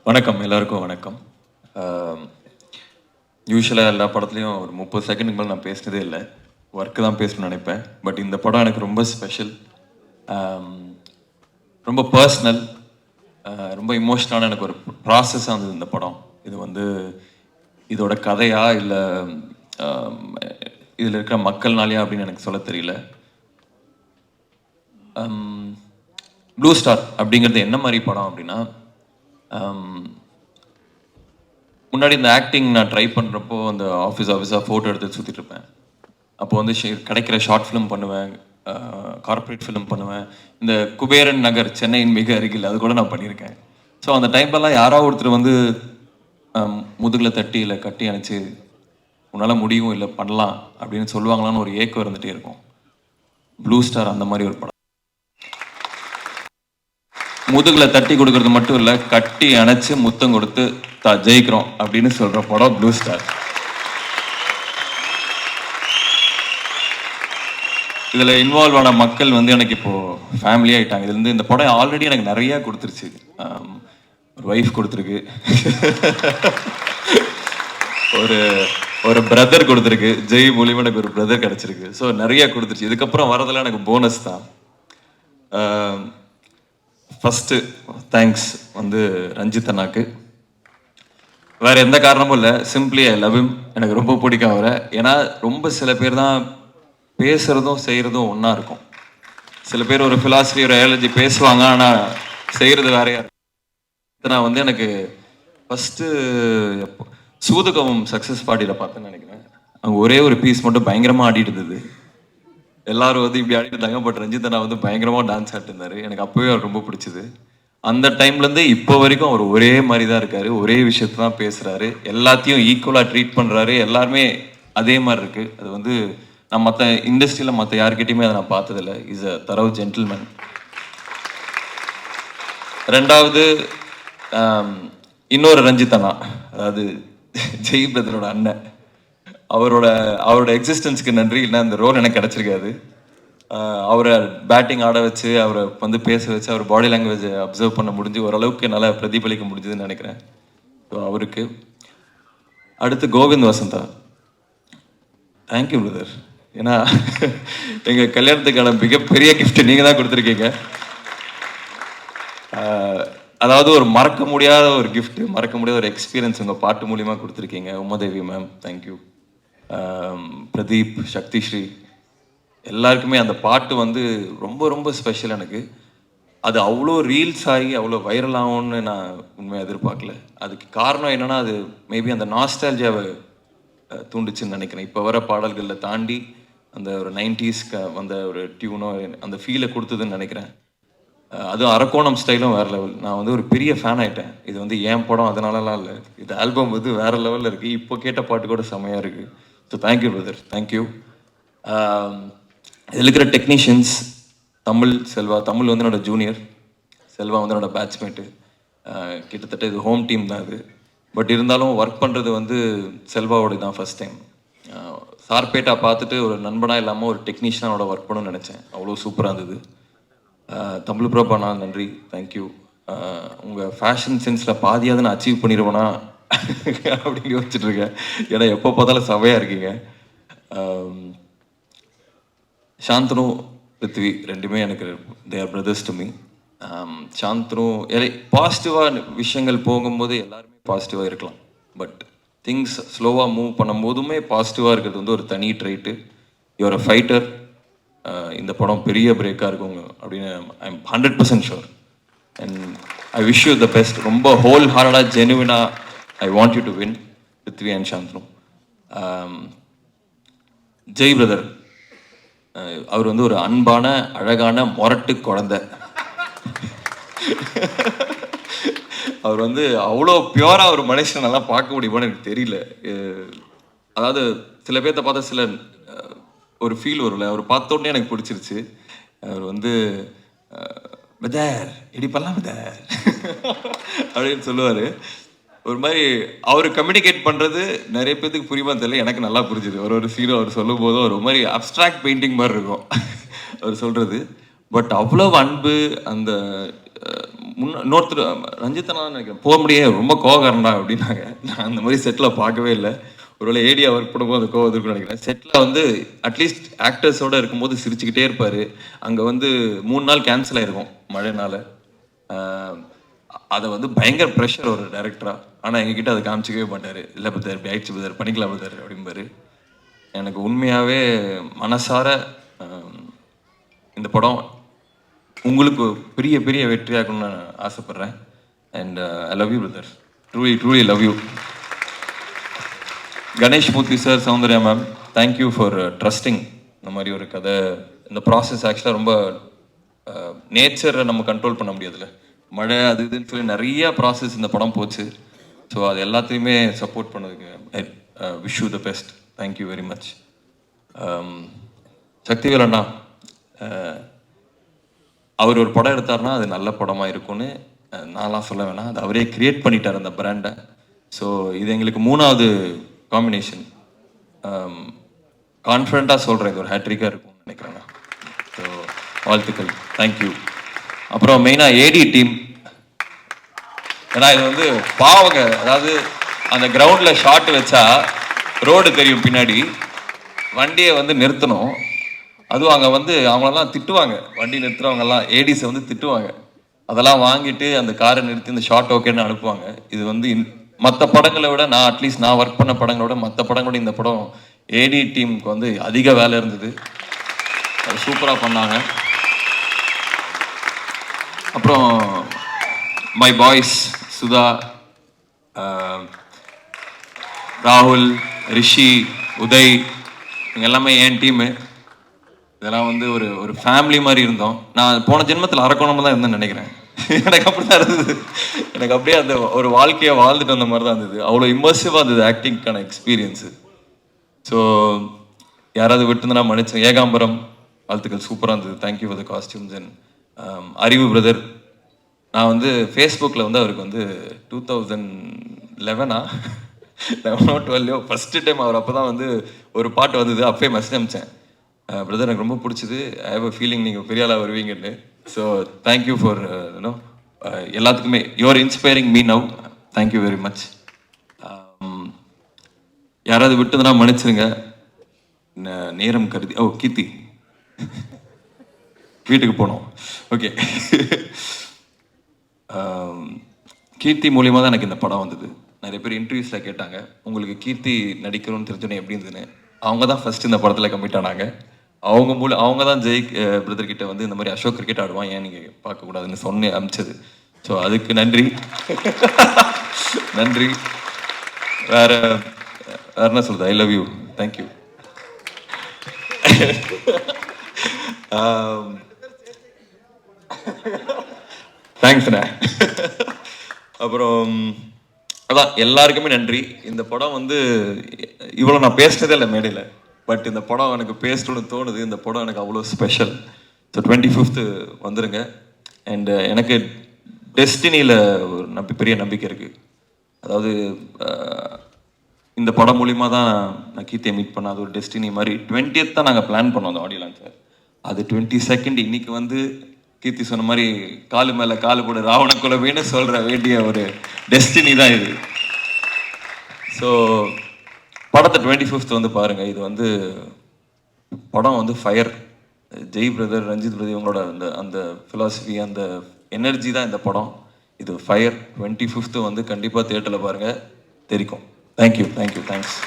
வணக்கம், எல்லாருக்கும் வணக்கம். யூஷுவலாக எல்லா படத்துலையும் ஒரு 30 செகண்டுக்கு மேலே நான் பேசினதே இல்லை. ஒர்க்கு தான் பேசணும்னு நினைப்பேன். பட் இந்த படம் எனக்கு ரொம்ப ஸ்பெஷல், ரொம்ப பர்சனல், ரொம்ப இமோஷ்னலான எனக்கு ஒரு ப்ராசஸாக இருந்தது இந்த படம். இது வந்து இதோட கதையா இல்லை இதில் இருக்கிற மக்கள்னாலையா அப்படின்னு எனக்கு சொல்ல தெரியல. ப்ளூ ஸ்டார் அப்படிங்கிறது என்ன மாதிரி படம் அப்படின்னா, முன்னாடி இந்த ஆக்டிங் நான் ட்ரை பண்ணுறப்போ அந்த ஆஃபீஸாக ஃபோட்டோ எடுத்து சுற்றிட்டு இருப்பேன். அப்போ வந்து கிடைக்கிற ஷார்ட் ஃபிலிம் பண்ணுவேன், கார்ப்பரேட் ஃபிலிம் பண்ணுவேன். இந்த குபேரன் நகர் சென்னையின் மிக அருகில் அது கூட நான் பண்ணியிருக்கேன். ஸோ அந்த டைம்லலாம் யாராவது ஒருத்தர் வந்து முதுகில் தட்டி இல்லை கட்டி அணைச்சி உன்னால் முடியும் இல்லை பண்ணலாம் அப்படின்னு சொல்லுவாங்களான்னு ஒரு ஏக்கம் இருந்துகிட்டே இருக்கும். ப்ளூ ஸ்டார் அந்த மாதிரி ஒரு படம். முதுகில் தட்டி கொடுக்கறது மட்டும் இல்லை, கட்டி அணைச்சு முத்தம் கொடுத்து ஜெயிக்கிறோம் அப்படின்னு சொல்கிற படம் ப்ளூ ஸ்டார். இதில் இன்வால்வ் ஆன மக்கள் வந்து எனக்கு இப்போது ஃபேமிலி ஆகிட்டாங்க. இதுலேருந்து இந்த படம் ஆல்ரெடி எனக்கு நிறையா கொடுத்துருச்சு. ஒரு ஒய்ஃப் கொடுத்துருக்கு, ஒரு ஒரு பிரதர் கொடுத்துருக்கு, ஜெய் மூலியமாக எனக்கு ஒரு பிரதர் கிடச்சிருக்கு. ஸோ நிறையா கொடுத்துருச்சு. இதுக்கப்புறம் வரதெல்லாம் எனக்கு போனஸ் தான். ஃபஸ்ட்டு தேங்க்ஸ் வந்து ரஞ்சித் அண்ணாக்கு. வேறு எந்த காரணமும் இல்லை, சிம்பிளி ஐ லவ் ஹிம். எனக்கு ரொம்ப பிடிக்கும் அவரை. ஏன்னா ரொம்ப சில பேர் தான் பேசுகிறதும் செய்கிறதும் ஒன்றா இருக்கும். சில பேர் ஒரு ஃபிலாசபி ஒரு ஐயாலஜி பேசுவாங்க, ஆனால் செய்கிறது வேறையா இருக்கும். நான் வந்து எனக்கு ஃபஸ்ட்டு சூதுகவும் சக்ஸஸ் பார்ட்டியில் பார்த்தேன்னு நினைக்கிறேன். அங்கே ஒரே ஒரு பீஸ் மட்டும் பயங்கரமாக ஆடிட்டு இருந்தது. எல்லாரும் வந்து இப்படி ஆடிட்டு இருந்தாங்க. பட் ரஞ்சித் அண்ணா வந்து பயங்கரமாக டான்ஸ் ஆடிட்டு இருந்தார். எனக்கு அப்போவே அவர் ரொம்ப பிடிச்சிது. அந்த டைம்லேருந்து இப்போ வரைக்கும் அவர் ஒரே மாதிரி தான் இருக்கார், ஒரே விஷயத்தை தான் பேசுகிறாரு, எல்லாத்தையும் ஈக்குவலாக ட்ரீட் பண்ணுறாரு. எல்லாருமே அதே மாதிரி இருக்குது. அது வந்து நான் மற்ற இண்டஸ்ட்ரியில் மற்ற யார்கிட்டையுமே அதை நான் பார்த்ததில்ல. இஸ் அ தரவு ஜென்டில்மேன். ரெண்டாவது இன்னொரு ரஞ்சித் அண்ணா, அதாவது ஜெய் பிரதரோட அண்ணன், அவரோட எக்ஸிஸ்டன்ஸ்க்கு நன்றி. இல்லை அந்த ரோல் எனக்கு கிடச்சிருக்காது. அவரை பேட்டிங் ஆட வச்சு, அவரை வந்து பேச வச்சு, அவர் பாடி லாங்குவேஜை அப்சர்வ் பண்ண முடிஞ்சு ஓரளவுக்கு நல்லா பிரதிபலிக்க முடிஞ்சதுன்னு நினைக்கிறேன். ஸோ அவருக்கு. அடுத்து கோவிந்த் வசந்தா, தேங்க்யூ பிரதர். ஏன்னா எங்கள் கல்யாணத்துக்கான மிகப்பெரிய கிஃப்ட் நீங்கள் தான் கொடுத்துருக்கீங்க. அதாவது ஒரு மறக்க முடியாத ஒரு கிஃப்ட், மறக்க முடியாத ஒரு எக்ஸ்பீரியன்ஸ் உங்கள் பாட்டு மூலியமாக கொடுத்துருக்கீங்க. Umadevi ma'am thank you. பிரதீப், சக்திஸ்ரீ, எல்லாருக்குமே அந்த பாட்டு வந்து ரொம்ப ரொம்ப ஸ்பெஷல் எனக்கு. அது அவ்வளோ ரீல்ஸ் ஆகி அவ்வளோ வைரல் ஆகும்னு நான் உண்மையாக எதிர்பார்க்கல. அதுக்கு காரணம் என்னென்னா, அது மேபி அந்த நாஸ்டால்ஜியாவை தூண்டுச்சுன்னு நினைக்கிறேன். இப்போ வர பாடல்களில் தாண்டி அந்த ஒரு 90s வந்த ஒரு டியூனோ அந்த ஃபீலை கொடுத்ததுன்னு நினைக்கிறேன். அதுவும் அரக்கோணம் ஸ்டைலும் வேறு லெவல். நான் வந்து ஒரு பெரிய ஃபேன் ஆகிட்டேன். இது வந்து ஏன் படம் அதனாலலாம் இல்லை, இது ஆல்பம் வந்து வேறு லெவலில் இருக்குது. இப்போ கேட்ட பாட்டு கூட செம்மையாக இருக்குது. So thank you brother, thank you. இதில் இருக்கிற டெக்னீஷியன்ஸ், செல்வா தமிழ் வந்து என்னோடய ஜூனியர், செல்வா வந்து என்னோடய பேட்ச்மேட்டு. கிட்டத்தட்ட இது ஹோம் டீம் தான் இது. பட் இருந்தாலும் ஒர்க் பண்ணுறது வந்து செல்வாவோட தான் ஃபஸ்ட் டைம். சார்பேட்டா பார்த்துட்டு ஒரு நண்பனாக இல்லாமல் ஒரு டெக்னீஷியனோட ஒர்க் பண்ணணும்னு நினச்சேன். அவ்வளோ சூப்பராக இருந்தது. தமிழ் ப்ரோப்பாண்ணா நன்றி, தேங்க்யூ. உங்கள் ஃபேஷன் சென்ஸில் பாதியாவது நான் அச்சீவ் பண்ணிடுவேனா அப்படின்னு யோசிச்சுட்ருக்கேன். ஏன்னா எப்போ பார்த்தாலும் சபையாக இருக்கீங்க. சாந்தனு, பிருத்வி ரெண்டுமே எனக்கு they are brothers to me. Shanthanu பாசிட்டிவாக விஷயங்கள் போகும்போது எல்லாருமே பாசிட்டிவாக இருக்கலாம். பட் திங்ஸ் ஸ்லோவாக மூவ் பண்ணும்போதுமே பாசிட்டிவாக இருக்கிறது வந்து ஒரு தனி ட்ரைட்டு. Your a fighter. இந்த படம் பெரிய பிரேக்காக இருக்குங்க அப்படின்னு I am 100% sure. And I wish you the best. ரொம்ப ஹோல் ஹார்டடாக ஜெனுவினாக I want you to win, Prithvi and Shanthanu. Jai brother, அவர் வந்து ஒரு அன்பான அழகான மொரட்டு குழந்தை. அவர் வந்து அவ்வளோ பியூராக ஒரு மனுஷன் நல்லா பார்க்க முடியுமான்னு எனக்கு தெரியல. அதாவது சில பேர்த்த பார்த்தா சில ஒரு ஃபீல் வரும்ல, அவர் பார்த்தோன்னே எனக்கு பிடிச்சிருச்சு. அவர் வந்து பதர் இப்படி பண்ணலாம் பதர் அப்படின்னு சொல்லுவார். ஒரு மாதிரி அவர் கம்யூனிகேட் பண்ணுறது நிறைய பேருக்கு புரியுமா தெரியல, எனக்கு நல்லா புரிஞ்சுது. ஒரு சீனும் அவர் சொல்லும் போதும் ஒரு மாதிரி அப்ட்ராக்ட் பெயிண்டிங் மாதிரி இருக்கும் அவர் சொல்கிறது. பட் அவ்வளோ அன்பு, அந்த இன்னொருத்தர் ரஞ்சித்தனா நினைக்கிறேன் போக முடியாது ரொம்ப கோவக்காரன்டா அப்படின்னாங்க. நான் அந்த மாதிரி செட்டில் பார்க்கவே இல்லை. ஒருவேளை ஏடியா ஒர்க் பண்ணும்போது அந்த கோவம் இருக்குன்னு நினைக்கிறேன். செட்டில் வந்து அட்லீஸ்ட் ஆக்டர்ஸோட இருக்கும்போது சிரிச்சுக்கிட்டே இருப்பார். அங்கே வந்து 3 நாள் கேன்சல் ஆகிருக்கும் மழைனால. அதை வந்து பயங்கர ப்ரெஷர் ஒரு டைரக்டராக. ஆனால் எங்ககிட்ட அதை காமிச்சிக்கவே மாட்டார். இல்லை பதர் இப்படி ஆயிடுச்சு பதர் பண்ணிக்கலாம் பதர் அப்படிம்பாரு. எனக்கு உண்மையாகவே மனசார இந்த படம் உங்களுக்கு பெரிய பெரிய வெற்றியாகணும்னு நான் ஆசைப்பட்றேன். And I love you brother, truly truly love you. Ganesh Murthy sir, Soundarya ma'am, thank you for trusting. இந்த மாதிரி ஒரு கதை, இந்த ப்ராசஸ் ஆக்சுவலாக ரொம்ப நேச்சரை நம்ம கண்ட்ரோல் பண்ண முடியாதுல்ல, மழை அது இதுன்னு சொல்லி நிறைய ப்ராசஸ் இந்த படம் போச்சு. ஸோ அது எல்லாத்தையுமே சப்போர்ட் பண்ணதுக்கு I wish you the best. Thank you very much. Sakthivel அண்ணா, அவர் ஒரு படம் எடுத்தார்னா அது நல்ல படமாக இருக்கும்னு நான்லாம் சொல்ல வேணாம், அது அவரே கிரியேட் பண்ணிட்டார் அந்த பிராண்டை. ஸோ இது எங்களுக்கு 3வது காம்பினேஷன். கான்ஃபிடண்ட்டாக சொல்கிறேன், இது ஒரு ஹேட்ரிக்காக இருக்கும்னு நினைக்கிறேண்ணா. ஸோ வாழ்த்துக்கள், தேங்க்யூ. அப்புறம் மெயினாக ஏடி டீம், ஏன்னா இது வந்து பாவங்க, அதாவது அந்த கிரவுண்டில் ஷாட் வச்சா ரோடு தெரியும், பின்னாடி வண்டியை வந்து நிறுத்தணும். அதுவும் அங்கே வந்து அவங்களெல்லாம் திட்டுவாங்க, வண்டி நிறுத்துறவங்கெல்லாம் ஏடிஸை வந்து திட்டுவாங்க. அதெல்லாம் வாங்கிட்டு அந்த காரை நிறுத்தி இந்த ஷார்ட் ஓகேன்னு அனுப்புவாங்க. இது வந்து மற்ற படங்களை விட, நான் அட்லீஸ்ட் நான் ஒர்க் பண்ண படங்களோட மற்ற படங்களோட இந்த படம் ஏடி டீமுக்கு வந்து அதிக வேலை இருந்தது. அது சூப்பராக பண்ணாங்க. அப்புறம் மை பாய்ஸ் சுதா, ராகுல், ரிஷி, உதய், இவங்க எல்லாமே என் டீமு. இதெல்லாம் வந்து ஒரு ஒரு ஃபேமிலி மாதிரி இருந்தோம். நான் போன ஜென்மத்தில் அரக்கோணமாக தான் இருந்தேன்னு நினைக்கிறேன். எனக்கு அப்படி தான் இருந்தது. எனக்கு அப்படியே அந்த ஒரு வாழ்க்கையை வாழ்ந்துட்டு வந்த மாதிரி தான் இருந்தது. அவ்வளோ இம்மர்சிவாக இருந்தது ஆக்டிங்க்கான எக்ஸ்பீரியன்ஸு. ஸோ யாராவது விட்டுருந்தா மன்னிச்சேன். ஏகாம்பரம், வாழ்த்துக்கள், சூப்பராக இருந்தது. Thank you for the costumes. And அறிவு பிரதர், நான் வந்து ஃபேஸ்புக்கில் வந்து அவருக்கு வந்து 2011 12 ஃபஸ்ட்டு டைம் அவர் அப்போ தான் வந்து ஒரு பாட்டு வந்தது. அப்பயே மெசேஜ் அனுப்பிச்சேன், பிரதர் எனக்கு ரொம்ப பிடிச்சது, ஐ ஹேவ் அ ஃபீலிங் நீங்கள் பெரிய ஆளாக வருவீங்கன்னு. ஸோ தேங்க்யூ ஃபார் யூனோ எல்லாத்துக்குமே, you're inspiring me now. Thank you very much. யாராவது விட்டுதுன்னா மன்னிச்சிருங்க, நேரம் கருதி. ஓ கீர்த்தி வீட்டுக்கு போனோம். ஓகே. கீர்த்தி மூலியமாக தான் எனக்கு இந்த படம் வந்தது. நிறைய பேர் இன்டர்வியூஸில் கேட்டாங்க, உங்களுக்கு கீர்த்தி நடிக்கணும்னு தெரிஞ்சோன்னே எப்படி இருந்ததுன்னு. அவங்க தான் ஃபர்ஸ்ட் இந்த படத்தில் கம்மிட் ஆனாங்க. அவங்க தான் ஜெய் பிரதர் கிட்ட வந்து இந்த மாதிரி அசோக் கிரிக்கெட் ஆடுவான், ஏன் நீங்கள் பார்க்கக்கூடாதுன்னு சொன்னே அமிச்சது. ஸோ அதுக்கு நன்றி. நன்றி. வேற என்ன சொல்றது, ஐ லவ் யூ, தேங்க்யூ. தேங்க்ஸ்ண்ணே. அப்புறம் அதான் எல்லாருக்குமே நன்றி. இந்த படம் வந்து இவ்வளோ நான் பேசினதே இல்லை மேடையில், பட் இந்த படம் எனக்கு பேசணும்னு தோணுது. இந்த படம் எனக்கு அவ்வளோ ஸ்பெஷல். ஸோ 25th வந்துடுங்க. அண்டு எனக்கு டெஸ்டினியில் ஒரு பெரிய நம்பிக்கை இருக்குது. அதாவது இந்த படம் மூலிமா தான் நான் கீர்த்தியை மீட் பண்ண, அது ஒரு டெஸ்டினி மாதிரி. 20th தான் நாங்கள் பிளான் பண்ணோம் அந்த ஆடியோ லான்ச்சை. அது 22nd இன்னைக்கு வந்து கீர்த்தி சொன்ன மாதிரி காலு மேலே காலு போட ராவண குலவேன்னு சொல்கிற வேண்டிய ஒரு டெஸ்டினி தான் இது. ஸோ படத்தை 25th வந்து பாருங்கள். இது வந்து படம் வந்து fire. Jai brother, Ranjith brother, இவங்களோட அந்த அந்த ஃபிலாசபி, அந்த எனர்ஜி தான் இந்த படம். இது ஃபயர். 25th வந்து கண்டிப்பாக தியேட்டரில் பாருங்கள், தெரிக்கும். Thank you, thank you, thanks.